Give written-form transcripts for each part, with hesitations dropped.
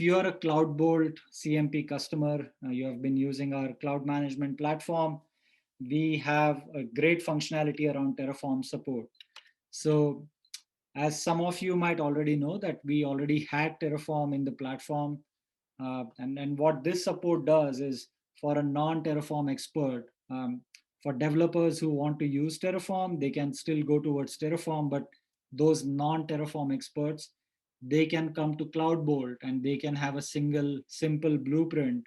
you're a CloudBolt CMP customer, you have been using our cloud management platform, we have a great functionality around Terraform support. So as some of you might already know that we already had Terraform in the platform. And what this support does is for a non-Terraform expert, for developers who want to use Terraform, they can still go towards Terraform, but those non-Terraform experts, they can come to CloudBolt and they can have a single simple blueprint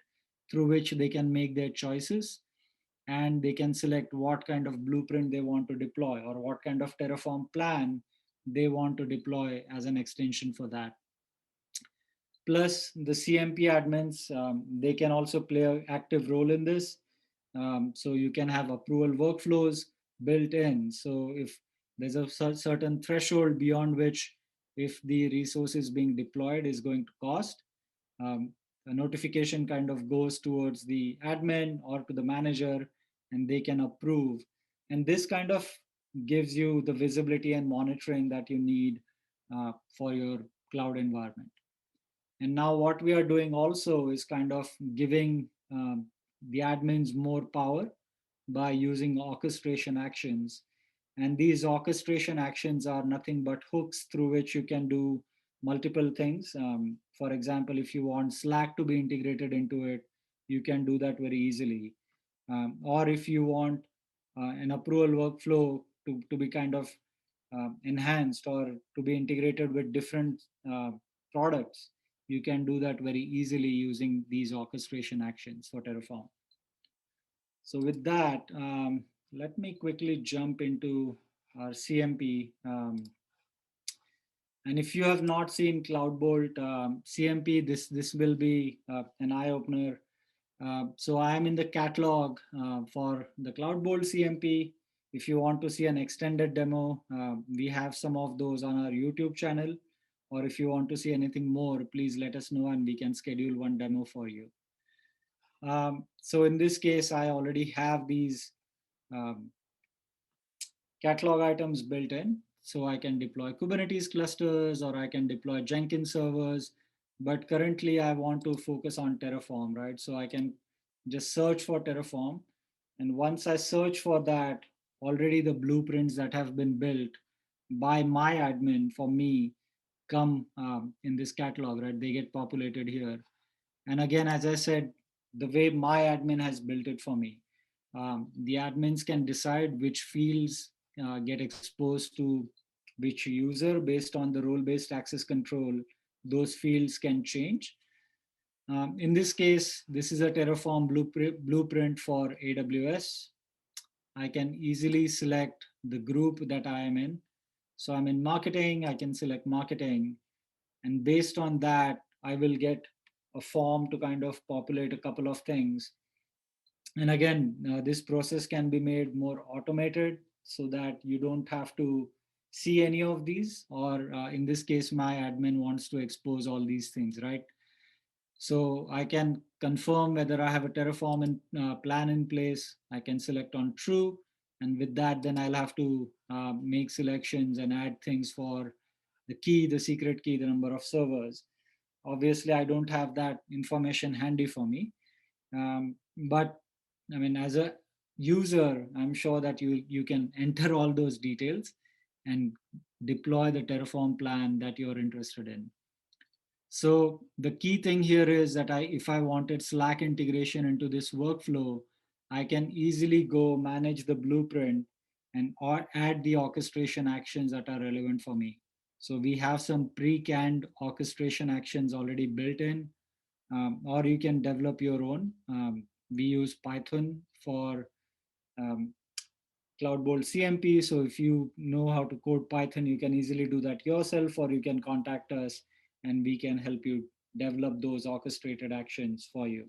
through which they can make their choices, and they can select what kind of blueprint they want to deploy or what kind of Terraform plan they want to deploy as an extension for that. Plus the CMP admins, they can also play an active role in this. So you can have approval workflows built in. So if there's a certain threshold beyond which if the resources being deployed is going to cost, um, a notification kind of goes towards the admin or to the manager and they can approve. And this kind of gives you the visibility and monitoring that you need for your cloud environment. And now what we are doing also is kind of giving the admins more power by using orchestration actions. And these orchestration actions are nothing but hooks through which you can do multiple things. For example, if you want Slack to be integrated into it, you can do that very easily. Or if you want an approval workflow to be kind of enhanced or to be integrated with different products, you can do that very easily using these orchestration actions for Terraform. So with that, let me quickly jump into our CMP. And if you have not seen CloudBolt CMP, this will be an eye opener. So I am in the catalog for the CloudBolt CMP. If you want to see an extended demo, we have some of those on our YouTube channel. Or if you want to see anything more, please let us know and we can schedule one demo for you. So in this case, I already have these um, catalog items built in. So I can deploy Kubernetes clusters or I can deploy Jenkins servers. But currently I want to focus on Terraform, right? So I can just search for Terraform. And once I search for that, already the blueprints that have been built by my admin for me come in this catalog, right? They get populated here. And again, as I said, the way my admin has built it for me, the admins can decide which fields get exposed to which user based on the role-based access control. Those fields can change. In this case, this is a Terraform blueprint for AWS. I can easily select the group that I am in. So I'm in marketing, I can select marketing. And based on that, I will get a form to kind of populate a couple of things. And again, this process can be made more automated so that you don't have to see any of these, or in this case, my admin wants to expose all these things, right? So I can confirm whether I have a Terraform plan in place. I can select on true. And with that, then I'll have to make selections and add things for the key, the secret key, the number of servers. Obviously, I don't have that information handy for me. But I mean, as a user, I'm sure that you can enter all those details and deploy the Terraform plan that you're interested in. So the key thing here is that if I wanted Slack integration into this workflow, I can easily go manage the blueprint and or add the orchestration actions that are relevant for me. So we have some pre-canned orchestration actions already built in, or you can develop your own. We use Python for um, CloudBolt CMP. So if you know how to code Python, you can easily do that yourself, or you can contact us and we can help you develop those orchestrated actions for you.